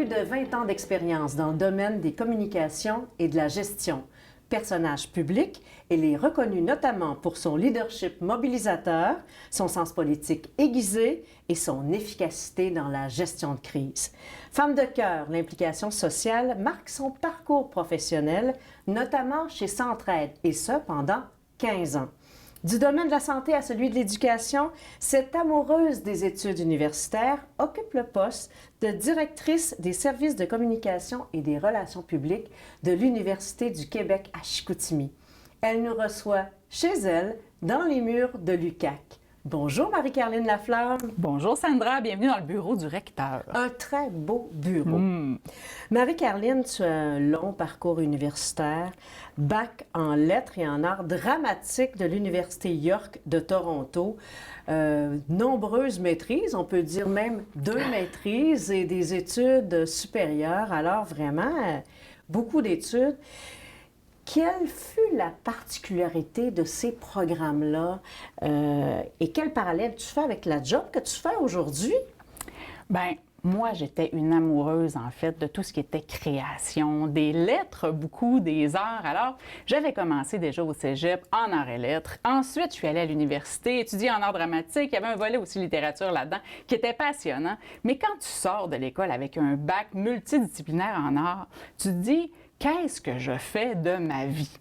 plus de 20 ans d'expérience dans le domaine des communications et de la gestion. Personnage public, elle est reconnue notamment pour son leadership mobilisateur, son sens politique aiguisé et son efficacité dans la gestion de crise. Femme de cœur, l'implication sociale marque son parcours professionnel, notamment chez Centraide, et ce pendant 15 ans. Du domaine de la santé à celui de l'éducation, cette amoureuse des études universitaires occupe le poste de directrice des services de communication et des relations publiques de l'Université du Québec à Chicoutimi. Elle nous reçoit chez elle, dans les murs de l'UQAC. Bonjour Marie-Caroline Laflamme. Bonjour Sandra, bienvenue dans le bureau du recteur. Un très beau bureau. Marie-Caroline, tu as un long parcours universitaire, bac en lettres et en arts dramatiques de l'Université York de Toronto, nombreuses maîtrises, on peut dire même 2 maîtrises et des études supérieures, alors vraiment beaucoup d'études. Quelle fut la particularité de ces programmes-là et quel parallèle tu fais avec la job que tu fais aujourd'hui? Bien, moi, j'étais une amoureuse, en fait, de tout ce qui était création, des lettres, beaucoup, des arts. Alors, j'avais commencé déjà au cégep en arts et lettres. Ensuite, je suis allée à l'université, étudier en arts dramatiques. Il y avait un volet aussi littérature là-dedans qui était passionnant. Mais quand tu sors de l'école avec un bac multidisciplinaire en arts, tu te dis... Qu'est-ce que je fais de ma vie?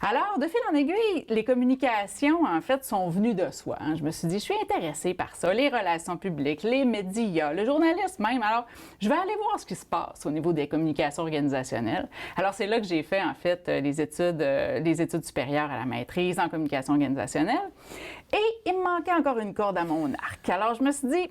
Alors, de fil en aiguille, les communications, en fait, sont venues de soi. Je me suis dit, je suis intéressée par ça, les relations publiques, les médias, le journalisme même. Alors, je vais aller voir ce qui se passe au niveau des communications organisationnelles. Alors, c'est là que j'ai fait, en fait, les études supérieures à la maîtrise en communication organisationnelle. Et il me manquait encore une corde à mon arc. Alors, je me suis dit...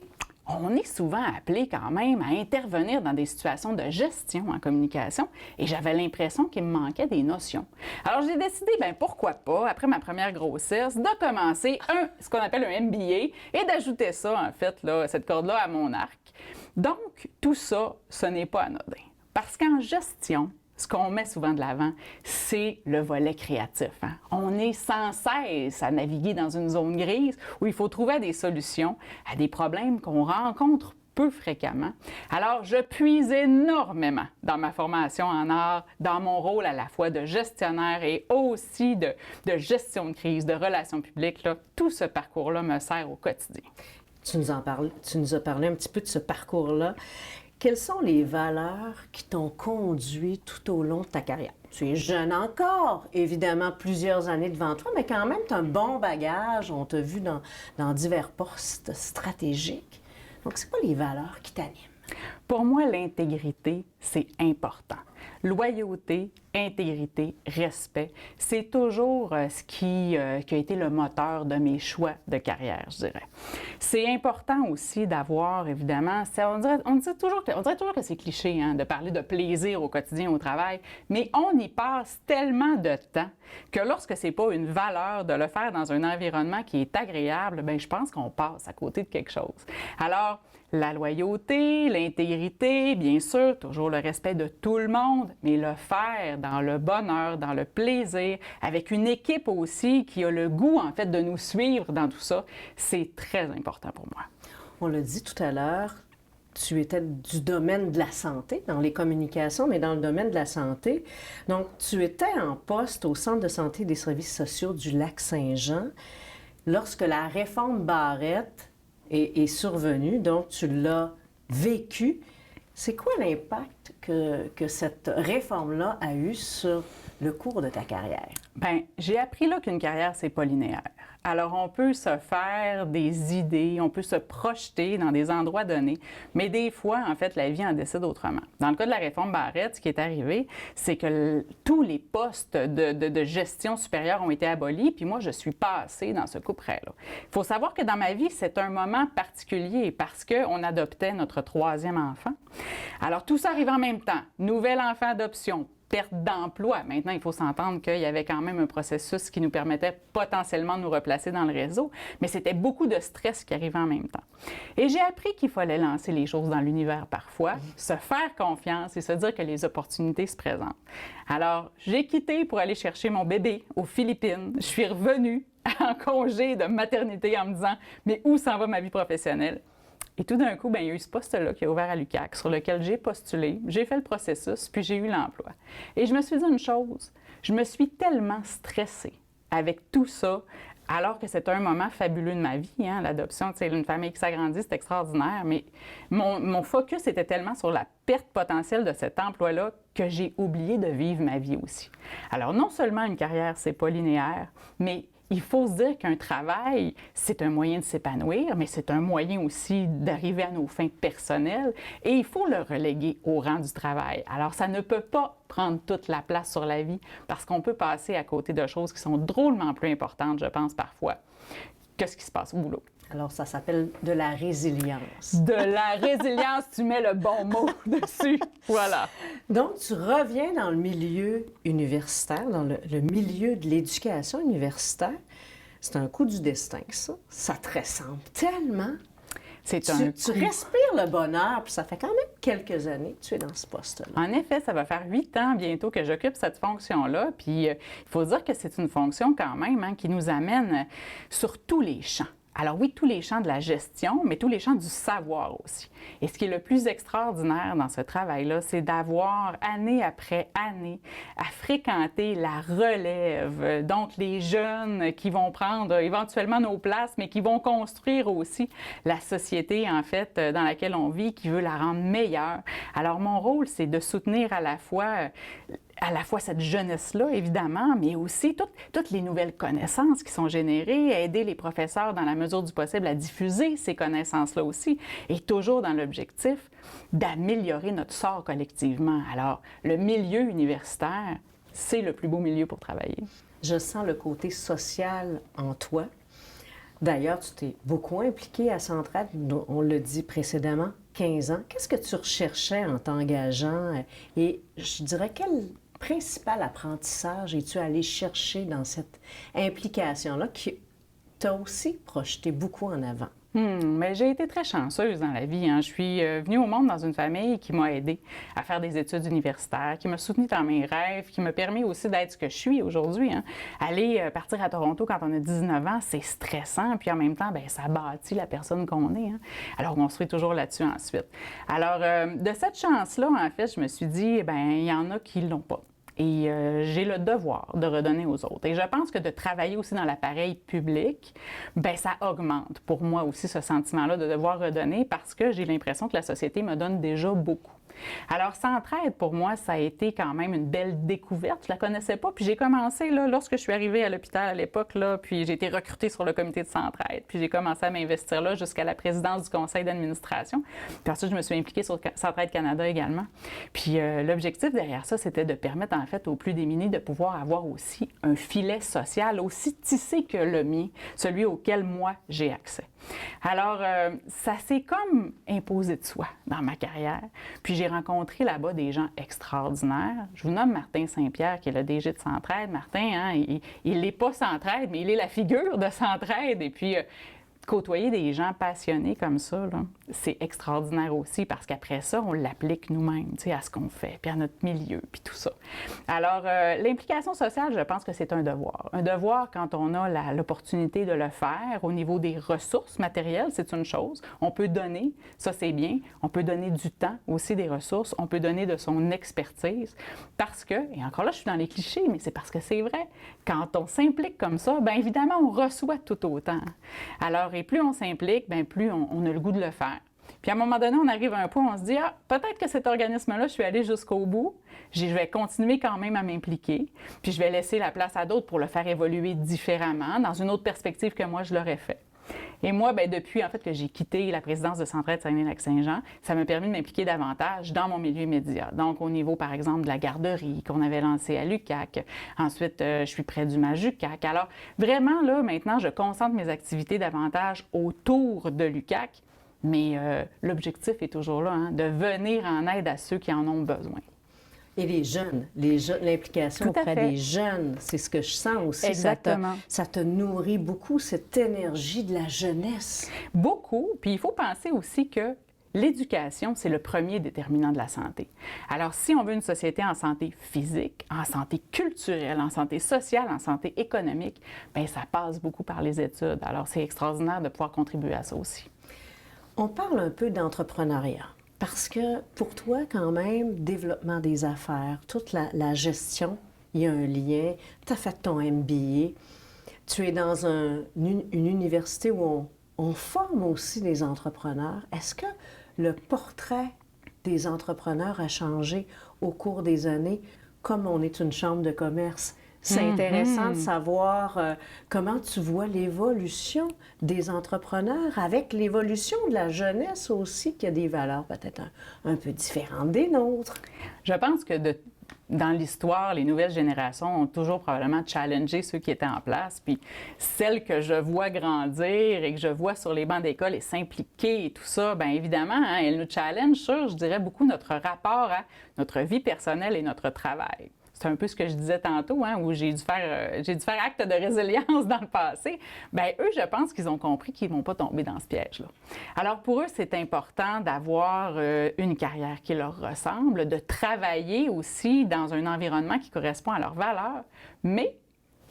On est souvent appelé quand même à intervenir dans des situations de gestion en communication et j'avais l'impression qu'il me manquait des notions. Alors, j'ai décidé, pourquoi pas, après ma première grossesse, de commencer ce qu'on appelle un MBA et d'ajouter ça, en fait, là, cette corde-là à mon arc. Donc, tout ça, ce n'est pas anodin. Parce qu'en gestion, ce qu'on met souvent de l'avant, c'est le volet créatif. On est sans cesse à naviguer dans une zone grise où il faut trouver des solutions à des problèmes qu'on rencontre peu fréquemment. Alors, je puise énormément dans ma formation en art, dans mon rôle à la fois de gestionnaire et aussi de gestion de crise, de relations publiques. Là, tout ce parcours-là me sert au quotidien. Tu nous as parlé un petit peu de ce parcours-là. Quelles sont les valeurs qui t'ont conduit tout au long de ta carrière? Tu es jeune encore, évidemment, plusieurs années devant toi, mais quand même, tu as un bon bagage. On t'a vu dans divers postes stratégiques. Donc, c'est quoi les valeurs qui t'animent? Pour moi, l'intégrité, c'est important. Loyauté, intégrité, respect, c'est toujours ce qui a été le moteur de mes choix de carrière, je dirais. C'est important aussi d'avoir, évidemment, on dirait toujours que c'est cliché de parler de plaisir au quotidien au travail, mais on y passe tellement de temps que lorsque c'est pas une valeur de le faire dans un environnement qui est agréable, je pense qu'on passe à côté de quelque chose. Alors, la loyauté, l'intégrité, bien sûr, toujours le respect de tout le monde, mais le faire dans le bonheur, dans le plaisir, avec une équipe aussi qui a le goût, en fait, de nous suivre dans tout ça, c'est très important pour moi. On l'a dit tout à l'heure, tu étais du domaine de la santé, dans les communications, mais dans le domaine de la santé. Donc, tu étais en poste au Centre de santé et des services sociaux du Lac-Saint-Jean lorsque la réforme Barrette est survenue, donc tu l'as vécu. C'est quoi l'impact que cette réforme-là a eu sur le cours de ta carrière? Bien, j'ai appris là qu'une carrière, c'est pas linéaire. Alors, on peut se faire des idées, on peut se projeter dans des endroits donnés, mais des fois, en fait, la vie en décide autrement. Dans le cas de la réforme Barrette, ce qui est arrivé, c'est que tous les postes de gestion supérieure ont été abolis, puis moi, je suis passée dans ce couperet-là. Il faut savoir que dans ma vie, c'est un moment particulier parce qu'on adoptait notre 3e enfant. Alors, tout ça arrive en même temps. Nouvel enfant adoption, perte d'emploi. Maintenant, il faut s'entendre qu'il y avait quand même un processus qui nous permettait potentiellement de nous replacer dans le réseau, mais c'était beaucoup de stress qui arrivait en même temps. Et j'ai appris qu'il fallait lancer les choses dans l'univers parfois, se faire confiance et se dire que les opportunités se présentent. Alors, j'ai quitté pour aller chercher mon bébé aux Philippines. Je suis revenue en congé de maternité en me disant « Mais où s'en va ma vie professionnelle? » Et tout d'un coup, bien, il y a eu ce poste-là qui a ouvert à l'UQAC, sur lequel j'ai postulé, j'ai fait le processus, puis j'ai eu l'emploi. Et je me suis dit une chose, je me suis tellement stressée avec tout ça, alors que c'était un moment fabuleux de ma vie, hein, l'adoption, tu sais, une famille qui s'agrandit, c'est extraordinaire, mais mon focus était tellement sur la perte potentielle de cet emploi-là que j'ai oublié de vivre ma vie aussi. Alors, non seulement une carrière, c'est pas linéaire, mais il faut se dire qu'un travail, c'est un moyen de s'épanouir, mais c'est un moyen aussi d'arriver à nos fins personnelles et il faut le reléguer au rang du travail. Alors, ça ne peut pas prendre toute la place sur la vie parce qu'on peut passer à côté de choses qui sont drôlement plus importantes, je pense, parfois, que ce qui se passe au boulot. Alors, ça s'appelle de la résilience. De la résilience, tu mets le bon mot dessus. Voilà. Donc, tu reviens dans le milieu universitaire, dans le milieu de l'éducation universitaire. C'est un coup du destin, ça. Ça te ressemble tellement. Tu respires le bonheur, puis ça fait quand même quelques années que tu es dans ce poste-là. En effet, ça va faire 8 ans bientôt que j'occupe cette fonction-là. Puis, il faut dire que c'est une fonction quand même hein, qui nous amène sur tous les champs. Alors oui, tous les champs de la gestion, mais tous les champs du savoir aussi. Et ce qui est le plus extraordinaire dans ce travail-là, c'est d'avoir, année après année, à fréquenter la relève. Donc, les jeunes qui vont prendre éventuellement nos places, mais qui vont construire aussi la société, en fait, dans laquelle on vit, qui veut la rendre meilleure. Alors, mon rôle, c'est de soutenir à la fois cette jeunesse-là, évidemment, mais aussi toutes les nouvelles connaissances qui sont générées, aider les professeurs dans la mesure du possible à diffuser ces connaissances-là aussi, et toujours dans l'objectif d'améliorer notre sort collectivement. Alors, le milieu universitaire, c'est le plus beau milieu pour travailler. Je sens le côté social en toi. D'ailleurs, tu t'es beaucoup impliquée à Centraide, on l'a dit précédemment, 15 ans. Qu'est-ce que tu recherchais en t'engageant? Et je dirais, quel principal apprentissage es-tu allé chercher dans cette implication-là qui t'a aussi projeté beaucoup en avant? Mais j'ai été très chanceuse dans la vie. Hein. Je suis venue au monde dans une famille qui m'a aidée à faire des études universitaires, qui m'a soutenue dans mes rêves, qui m'a permis aussi d'être ce que je suis aujourd'hui. Hein. Aller partir à Toronto quand on a 19 ans, c'est stressant, puis en même temps, bien, ça bâtit la personne qu'on est. Hein. Alors, on construit toujours là-dessus ensuite. Alors, de cette chance-là, en fait, je me suis dit, bien, il y en a qui ne l'ont pas. Et j'ai le devoir de redonner aux autres. Et je pense que de travailler aussi dans l'appareil public, bien, ça augmente pour moi aussi ce sentiment-là de devoir redonner parce que j'ai l'impression que la société me donne déjà beaucoup. Alors, Centraide, pour moi, ça a été quand même une belle découverte. Je la connaissais pas. Puis j'ai commencé, là, lorsque je suis arrivée à l'hôpital à l'époque, là, puis j'ai été recrutée sur le comité de Centraide. Puis j'ai commencé à m'investir là jusqu'à la présidence du conseil d'administration. Puis ensuite, je me suis impliquée sur Centraide Canada également. Puis l'objectif derrière ça, c'était de permettre, en fait, aux plus démunis de pouvoir avoir aussi un filet social aussi tissé que le mien, celui auquel moi, j'ai accès. Alors, ça s'est comme imposé de soi dans ma carrière. Puis j'ai rencontré là-bas des gens extraordinaires. Je vous nomme Martin Saint-Pierre, qui est le DG de Centraide. Martin, hein, il n'est pas Centraide, mais il est la figure de Centraide. Et puis, côtoyer des gens passionnés comme ça, là, c'est extraordinaire aussi parce qu'après ça, on l'applique nous-mêmes, tu sais, à ce qu'on fait, puis à notre milieu, puis tout ça. Alors, l'implication sociale, je pense que c'est un devoir. Un devoir quand on a l'opportunité de le faire au niveau des ressources matérielles, c'est une chose. On peut donner, ça c'est bien. On peut donner du temps aussi, des ressources. On peut donner de son expertise parce que, et encore là, je suis dans les clichés, mais c'est parce que c'est vrai. Quand on s'implique comme ça, bien évidemment, on reçoit tout autant. Alors, et plus on s'implique, bien plus on a le goût de le faire. Puis à un moment donné, on arrive à un point où on se dit « Ah, peut-être que cet organisme-là, je suis allée jusqu'au bout. Je vais continuer quand même à m'impliquer. Puis je vais laisser la place à d'autres pour le faire évoluer différemment, dans une autre perspective que moi, je l'aurais fait. » Et moi, bien, depuis en fait que j'ai quitté la présidence de Centraide Saguenay-Lac-Saint-Jean, ça m'a permis de m'impliquer davantage dans mon milieu immédiat. Donc, au niveau, par exemple, de la garderie qu'on avait lancée à l'UQAC. Ensuite, je suis près du MAJUQAC. Alors, vraiment, là, maintenant, je concentre mes activités davantage autour de l'UQAC. Mais l'objectif est toujours là, hein, de venir en aide à ceux qui en ont besoin. Et les jeunes, l'implication auprès des jeunes, c'est ce que je sens aussi. Exactement. Ça te nourrit beaucoup, cette énergie de la jeunesse. Beaucoup. Puis il faut penser aussi que l'éducation, c'est le premier déterminant de la santé. Alors, si on veut une société en santé physique, en santé culturelle, en santé sociale, en santé économique, bien, ça passe beaucoup par les études. Alors, c'est extraordinaire de pouvoir contribuer à ça aussi. On parle un peu d'entrepreneuriat. Parce que pour toi, quand même, développement des affaires, toute la gestion, il y a un lien. Tu as fait ton MBA. Tu es dans une université où on forme aussi des entrepreneurs. Est-ce que le portrait des entrepreneurs a changé au cours des années, comme on est une chambre de commerce? C'est intéressant de savoir comment tu vois l'évolution des entrepreneurs avec l'évolution de la jeunesse aussi, qui a des valeurs peut-être un peu différentes des nôtres. Je pense que dans l'histoire, les nouvelles générations ont toujours probablement challengé ceux qui étaient en place. Puis celles que je vois grandir et que je vois sur les bancs d'école et s'impliquer et tout ça, bien évidemment, hein, elles nous challengent sur, je dirais, beaucoup notre rapport à notre vie personnelle et notre travail. C'est un peu ce que je disais tantôt, hein, où j'ai dû faire acte de résilience dans le passé. Bien, eux, je pense qu'ils ont compris qu'ils ne vont pas tomber dans ce piège-là. Alors, pour eux, c'est important d'avoir une carrière qui leur ressemble, de travailler aussi dans un environnement qui correspond à leurs valeurs, mais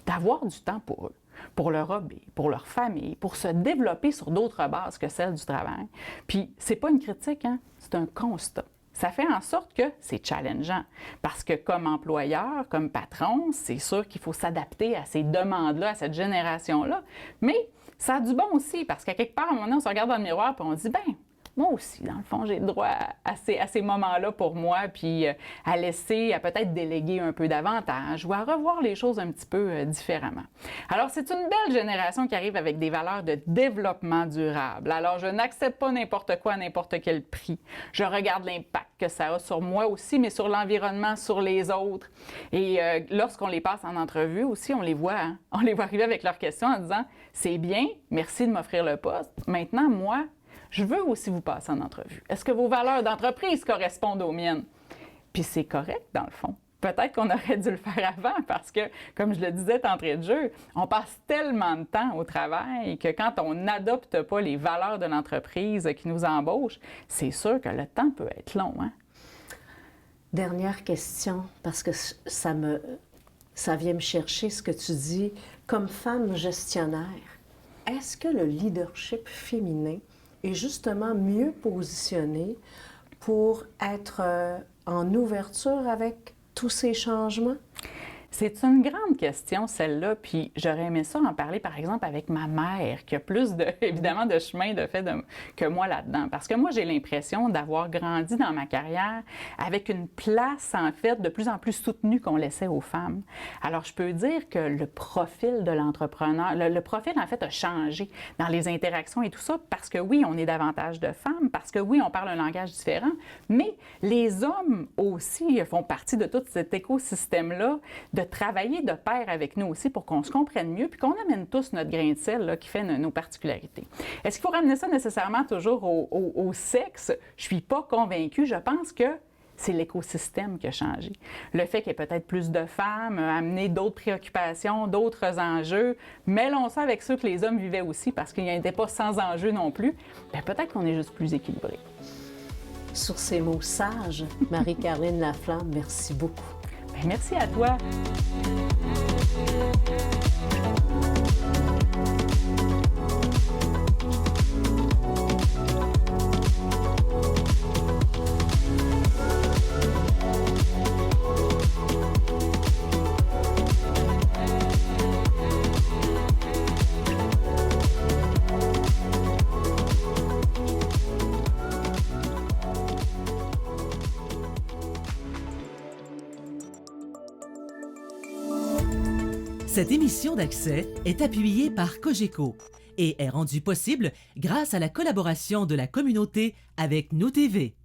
d'avoir du temps pour eux, pour leur hobby, pour leur famille, pour se développer sur d'autres bases que celles du travail. Puis, c'est pas une critique, hein, c'est un constat. Ça fait en sorte que c'est challengeant parce que comme employeur, comme patron, c'est sûr qu'il faut s'adapter à ces demandes-là, à cette génération-là. Mais ça a du bon aussi parce qu'à quelque part, à un moment donné, on se regarde dans le miroir et on se dit, bien, moi aussi, dans le fond, j'ai le droit à ces moments-là pour moi, puis à laisser, à peut-être déléguer un peu davantage ou à revoir les choses un petit peu différemment. Alors, c'est une belle génération qui arrive avec des valeurs de développement durable. Alors, je n'accepte pas n'importe quoi à n'importe quel prix. Je regarde l'impact que ça a sur moi aussi, mais sur l'environnement, sur les autres. Et lorsqu'on les passe en entrevue aussi, on les voit, hein? On les voit arriver avec leurs questions en disant « C'est bien, merci de m'offrir le poste. Maintenant, moi, je veux aussi vous passer en entrevue. Est-ce que vos valeurs d'entreprise correspondent aux miennes? » Puis c'est correct, dans le fond. Peut-être qu'on aurait dû le faire avant parce que, comme je le disais d'entrée de jeu, on passe tellement de temps au travail que quand on n'adopte pas les valeurs de l'entreprise qui nous embauche, c'est sûr que le temps peut être long, hein? Dernière question, parce que ça vient me chercher ce que tu dis. Comme femme gestionnaire, est-ce que le leadership féminin est justement mieux positionné pour être en ouverture avec tous ces changements? C'est une grande question, celle-là, puis j'aurais aimé ça en parler, par exemple, avec ma mère, qui a plus, évidemment, de chemin de fait que moi là-dedans. Parce que moi, j'ai l'impression d'avoir grandi dans ma carrière avec une place, en fait, de plus en plus soutenue qu'on laissait aux femmes. Alors, je peux dire que le profil de l'entrepreneur, le profil, en fait, a changé dans les interactions et tout ça, parce que oui, on est davantage de femmes, parce que oui, on parle un langage différent, mais les hommes aussi font partie de tout cet écosystème-là, de travailler de pair avec nous aussi pour qu'on se comprenne mieux puis qu'on amène tous notre grain de sel là, qui fait nos particularités. Est-ce qu'il faut ramener ça nécessairement toujours au sexe? Je ne suis pas convaincue. Je pense que c'est l'écosystème qui a changé. Le fait qu'il y ait peut-être plus de femmes, amener d'autres préoccupations, d'autres enjeux. Mêlons ça avec ceux que les hommes vivaient aussi parce qu'ils n'étaient pas sans enjeux non plus. Bien, peut-être qu'on est juste plus équilibré. Sur ces mots sages, Marie-Caroline Laflamme, merci beaucoup. Bien, merci à toi. Cette émission d'Accès est appuyée par Cogeco et est rendue possible grâce à la collaboration de la communauté avec Nous TV.